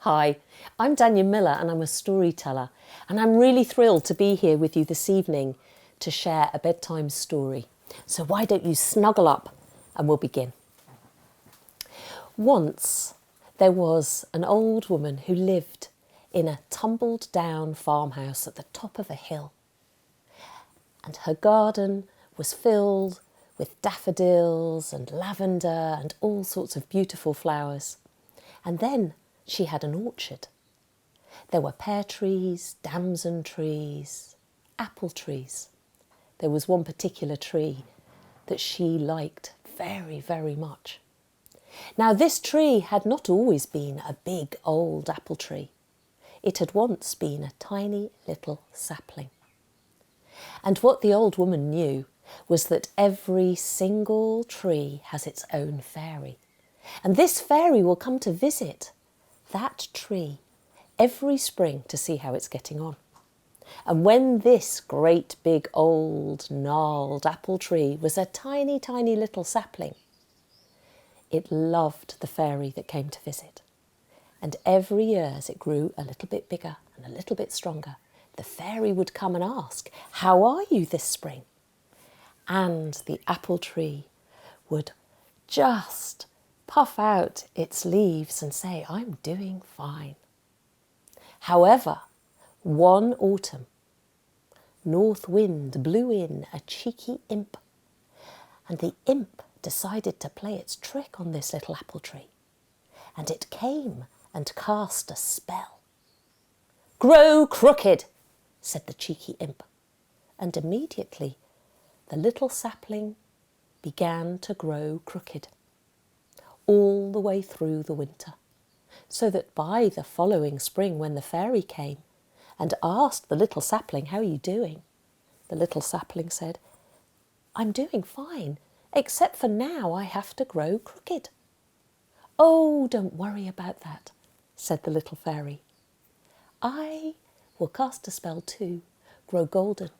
Hi, I'm Danyah Miller and I'm a storyteller, and I'm really thrilled to be here with you this evening to share a bedtime story. So why don't you snuggle up and we'll begin. Once there was an old woman who lived in a tumbled down farmhouse at the top of a hill, and her garden was filled with daffodils and lavender and all sorts of beautiful flowers. And then she had an orchard. There were pear trees, damson trees, apple trees. There was one particular tree that she liked very, very much. Now, this tree had not always been a big old apple tree. It had once been a tiny little sapling. And what the old woman knew was that every single tree has its own fairy. And this fairy will come to visit that tree every spring to see how it's getting on. And when this great big old gnarled apple tree was a tiny, tiny little sapling, it loved the fairy that came to visit. And every year as it grew a little bit bigger and a little bit stronger, the fairy would come and ask, "How are you this spring?" And the apple tree would just puff out its leaves and say, "I'm doing fine." However, one autumn, North Wind blew in a cheeky imp, and the imp decided to play its trick on this little apple tree, and it came and cast a spell. "Grow crooked," said the cheeky imp, and immediately the little sapling began to grow crooked all the way through the winter, so that by the following spring, when the fairy came and asked the little sapling, "How are you doing?" the little sapling said, "I'm doing fine, except for now I have to grow crooked." "Oh, don't worry about that," said the little fairy. "I will cast a spell too, grow golden."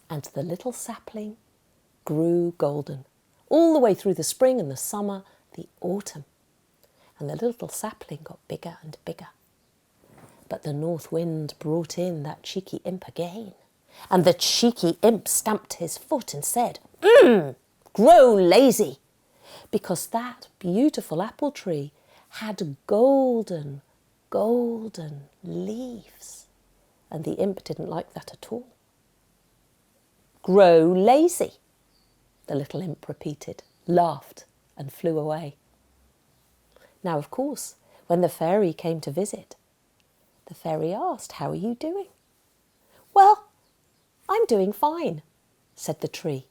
And the little sapling grew golden all the way through the spring and the summer, the autumn. And the little sapling got bigger and bigger. But the north wind brought in that cheeky imp again. And the cheeky imp stamped his foot and said, "Grow lazy," because that beautiful apple tree had golden, golden leaves. And the imp didn't like that at all. "Grow lazy," the little imp repeated, laughed and flew away. Now, of course, when the fairy came to visit, the fairy asked, "How are you doing?" "Well, I'm doing fine," said the tree.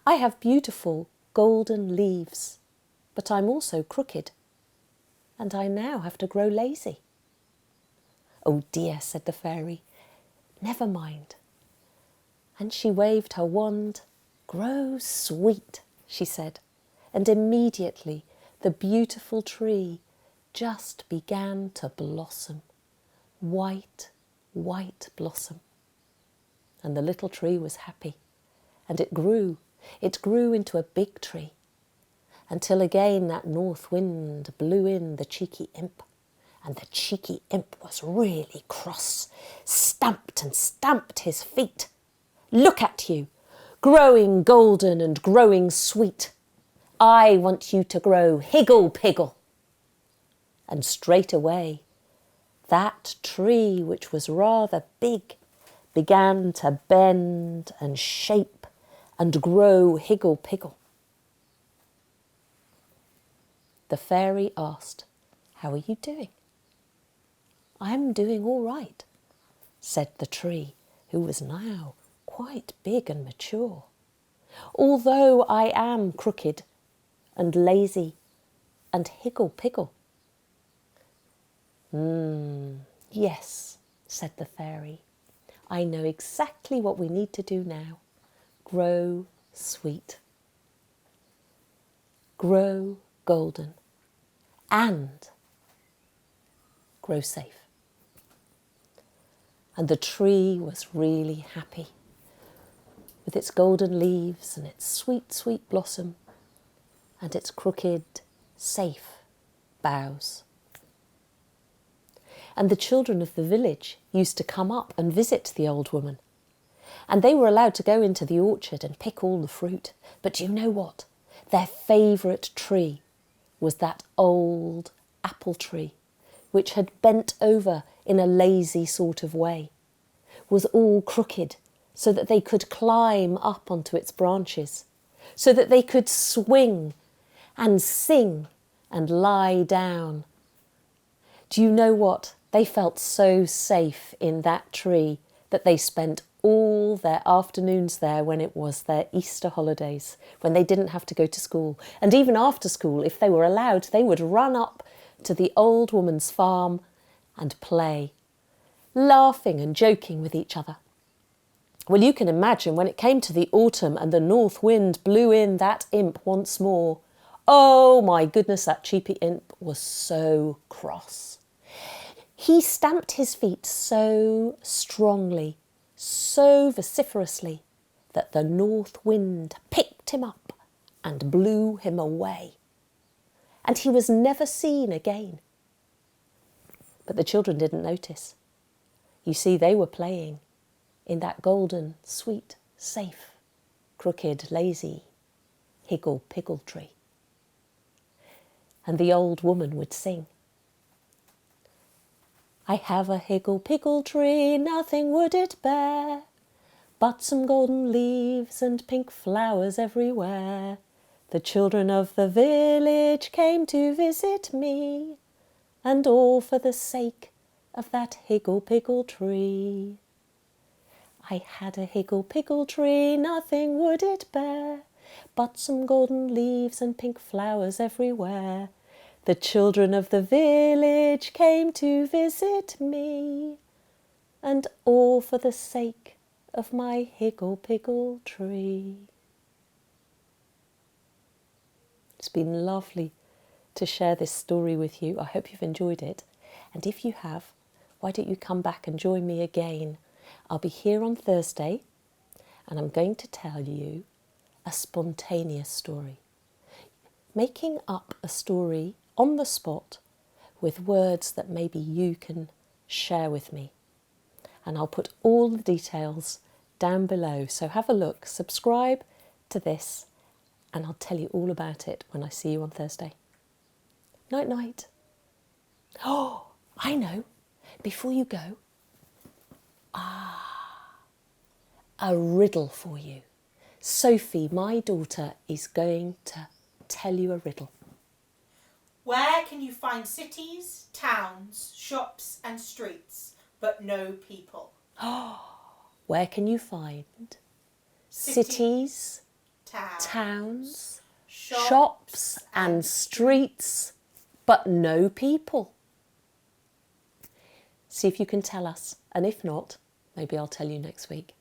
"I have beautiful golden leaves, but I'm also crooked, and I now have to grow lazy." "Oh dear," said the fairy, "never mind." And she waved her wand. "Grow sweet," she said, and immediately the beautiful tree just began to blossom, white, white blossom. And the little tree was happy, and it grew into a big tree, until again that north wind blew in the cheeky imp, and the cheeky imp was really cross, stamped and stamped his feet. "Look at you, growing golden and growing sweet. I want you to grow Higgle Piggle." And straight away, that tree, which was rather big, began to bend and shape and grow Higgle Piggle. The fairy asked, "How are you doing?" "I'm doing all right," said the tree, who was now quite big and mature, "although I am crooked and lazy and Higgle Piggle." "Yes," said the fairy, "I know exactly what we need to do now. Grow sweet, grow golden, and grow safe." And the tree was really happy with its golden leaves and its sweet, sweet blossom and its crooked, safe boughs. and the children of the village used to come up and visit the old woman. And they were allowed to go into the orchard and pick all the fruit. But do you know what? Their favourite tree was that old apple tree, which had bent over in a lazy sort of way, was all crooked so that they could climb up onto its branches, so that they could swing and sing and lie down. Do you know what? They felt so safe in that tree that they spent all their afternoons there when it was their Easter holidays, when they didn't have to go to school. And even after school, if they were allowed, they would run up to the old woman's farm and play, laughing and joking with each other. Well, you can imagine when it came to the autumn and the north wind blew in that imp once more. Oh my goodness, that cheapy imp was so cross. He stamped his feet so strongly, so vociferously, that the north wind picked him up and blew him away. And he was never seen again. But the children didn't notice. You see, they were playing in that golden, sweet, safe, crooked, lazy Higgle Piggle Tree. And the old woman would sing, I have a Higgle Piggle Tree, nothing would it bear, but some golden leaves and pink flowers everywhere. The children of the village came to visit me, and all for the sake of that Higgle Piggle Tree. I had a Higgle Piggle Tree, nothing would it bear, but some golden leaves and pink flowers everywhere. The children of the village came to visit me, and all for the sake of my Higgle Piggle Tree. It's been lovely to share this story with you. I hope you've enjoyed it. And if you have, why don't you come back and join me again? I'll be here on Thursday, and I'm going to tell you a spontaneous story. Making up a story on the spot with words that maybe you can share with me. And I'll put all the details down below. So have a look, subscribe to this, and I'll tell you all about it when I see you on Thursday. Night, night. Oh, I know. Before you go, a riddle for you. Sophie, my daughter, is going to tell you a riddle. Where can you find cities, towns, shops and streets, but no people? Where can you find cities, towns, shops and streets, but no people? See if you can tell us, and if not, maybe I'll tell you next week.